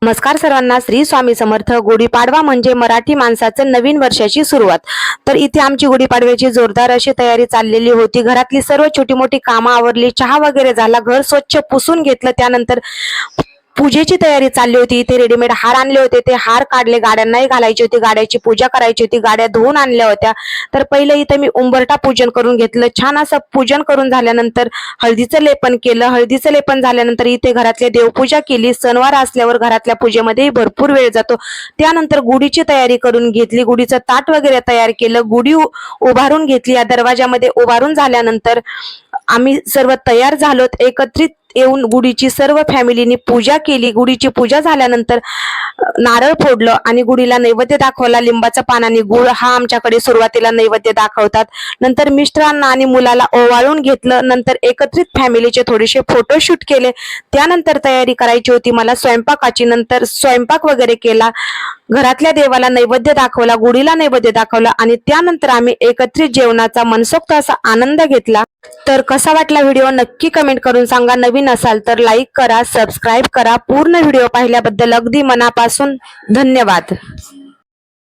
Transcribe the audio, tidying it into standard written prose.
नमस्कार सर्वांना, श्री स्वामी समर्थ। गुढीपाडवा म्हणजे मराठी माणसाचं नवीन वर्षाची सुरुवात। तर इथे आमची गुढीपाडव्याची जोरदार अशी तयारी चाललेली होती। घरातली सर्व छोटी मोठी कामं आवरली, चहा वगैरे झाला, घर स्वच्छ पुसून घेतलं। त्यानंतर पूजेची तयारी चालली होती। इथे रेडीमेड हार आणले होते, ते हार काढले, गाड्यांनाही घालायची होती, गाड्याची पूजा करायची होती, गाड्या धुवून आणल्या होत्या। तर पहिले इथे मी उंबरठा पूजन करून घेतलं। छान असं पूजन करून झाल्यानंतर हळदीचं लेपन केलं। हळदीचं लेपन झाल्यानंतर इथे घरातली देवपूजा केली। सणवार असल्यावर घरातल्या पूजेमध्ये भरपूर वेळ जातो। त्यानंतर गुढीची तयारी करून घेतली, गुढीचं ताट वगैरे तयार केलं, गुढी उभारून घेतली। या दरवाजामध्ये उभारून झाल्यानंतर आम्ही सर्व तयार झालो। एकत्रित येऊन गुढीची सर्व फॅमिलीनी पूजा केली। गुढीची पूजा झाल्यानंतर नारळ फोडलं आणि गुढीला नैवेद्य दाखवला। लिंबाचा पान आणि गुळ हा आमच्याकडे सुरुवातीला नैवेद्य दाखवतात। नंतर मिस्टरांना आणि मुलाला ओवाळून घेतलं। नंतर एकत्रित फॅमिलीचे थोडेसे फोटोशूट केले। त्यानंतर तयारी करायची होती मला स्वयंपाकाची। नंतर स्वयंपाक वगैरे केला, घरातल्या देवाला नैवेद्य दाखवला, गुढीला नैवेद्य दाखवला आणि त्यानंतर आम्ही एकत्रित जेवणाचा मनसोक्त असा आनंद घेतला। तर कसा वाटला व्हिडिओ नक्की कमेंट करून सांगा। नवीन असाल तर लाईक करा, सबस्क्राईब करा। पूर्ण व्हिडिओ पाहिल्याबद्दल अगदी मनापासून धन्यवाद।